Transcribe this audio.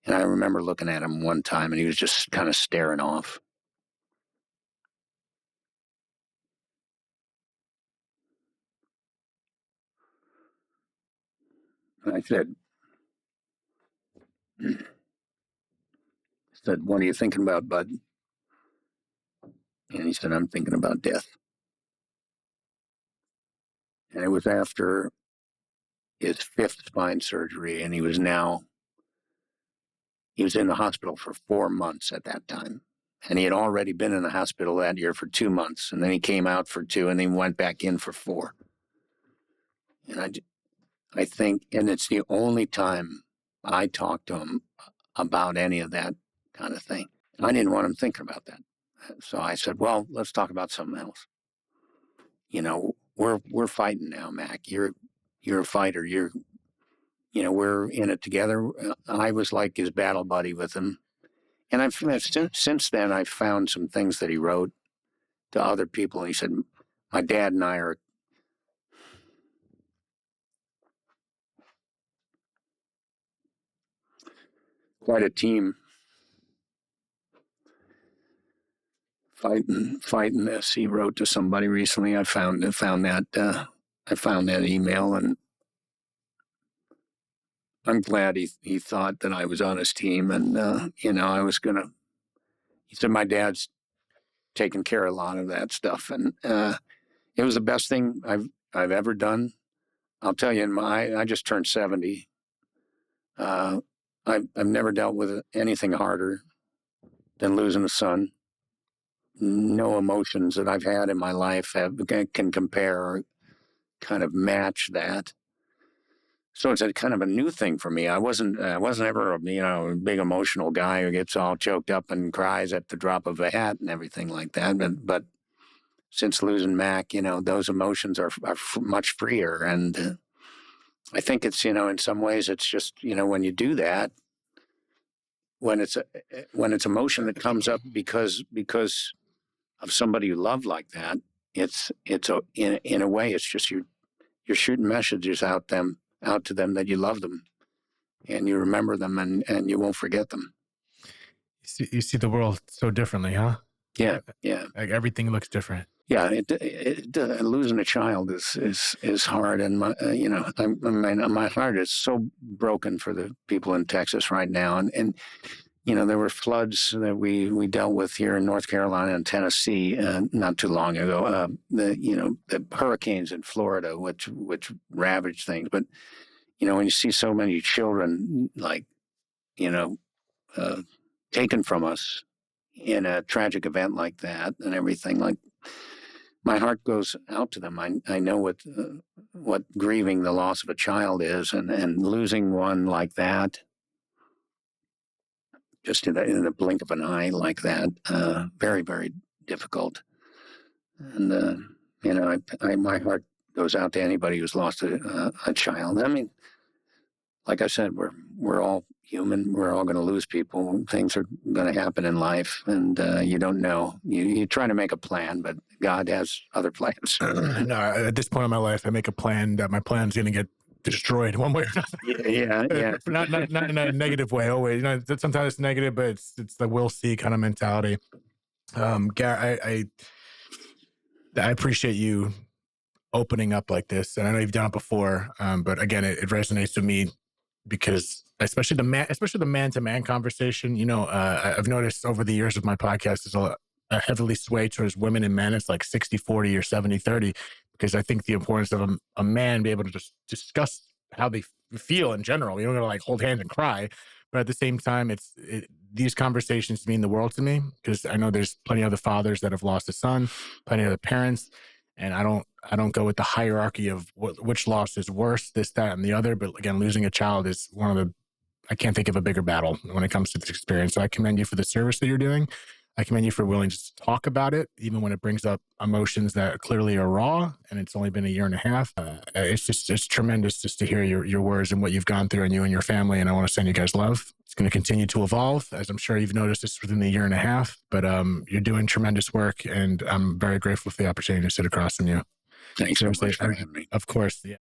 And I remember looking at him one time, and he was just kind of staring off. And I said, "What are you thinking about, bud?" And he said, "I'm thinking about death." And it was after his fifth spine surgery, and he was in the hospital for 4 months at that time. And he had already been in the hospital that year for 2 months, and then he came out for 2, and then went back in for 4. And I think, and it's the only time I talked to him about any of that kind of thing. I didn't want him thinking about that. So I said, "Well, let's talk about something else. We're fighting now, Mac. You're a fighter. We're in it together." I was like his battle buddy with him. And since then, I've found some things that he wrote to other people. And he said, "My dad and I are quite a team fighting this." He wrote to somebody recently. I found that email, and I'm glad he thought that I was on his team. And I was gonna. He said, "My dad's taken care of a lot of that stuff, and it was the best thing I've ever done." I'll tell you, I just turned 70. I've never dealt with anything harder than losing a son. No emotions that I've had in my life can compare or kind of match that. So it's a kind of a new thing for me. I wasn't ever a big emotional guy who gets all choked up and cries at the drop of a hat and everything like that. But since losing Mac, those emotions are much freer. And I think it's, in some ways it's just, when you do that, when it's emotion that comes up because of somebody you love like that, in a way, it's just you're shooting messages out to them that you love them and you remember them and you won't forget them. You see the world so differently, huh? Yeah. Like everything looks different. Yeah, losing a child is hard, and my heart is so broken for the people in Texas right now, and there were floods that we dealt with here in North Carolina and Tennessee not too long ago. The hurricanes in Florida, which ravaged things, but when you see so many children taken from us in a tragic event like that and everything, like, my heart goes out to them. I know what grieving the loss of a child is, and losing one like that, just in the blink of an eye like that, very, very difficult. And my heart goes out to anybody who's lost a child. I mean, like I said, we're all human. We're all going to lose people. Things are going to happen in life, and you don't know. You try to make a plan, but God has other plans. No, at this point in my life, I make a plan that my plan's going to get destroyed one way or another. Yeah. Not in a negative way. Always, sometimes it's negative, but it's the we'll see kind of mentality. Gary, I appreciate you opening up like this, and I know you've done it before, but again, it resonates with me because especially the man-to-man conversation. I've noticed over the years of my podcast is a heavily sway towards women and men. It's like 60-40 or 70-30, because I think the importance of a man be able to just discuss how they feel in general. You don't gotta like hold hands and cry, but at the same time, these conversations mean the world to me, because I know there's plenty of other fathers that have lost a son, plenty of other parents. And I don't go with the hierarchy of which loss is worse, this, that, and the other. But again, losing a child is I can't think of a bigger battle when it comes to this experience. So I commend you for the service that you're doing. I commend you for willing to talk about it, even when it brings up emotions that clearly are raw, and it's only been a year and a half. It's tremendous just to hear your words and what you've gone through, and you and your family. And I want to send you guys love. It's going to continue to evolve, as I'm sure you've noticed this within the year and a half. But you're doing tremendous work, and I'm very grateful for the opportunity to sit across from you. Thanks so much for having me. Of course. Yeah.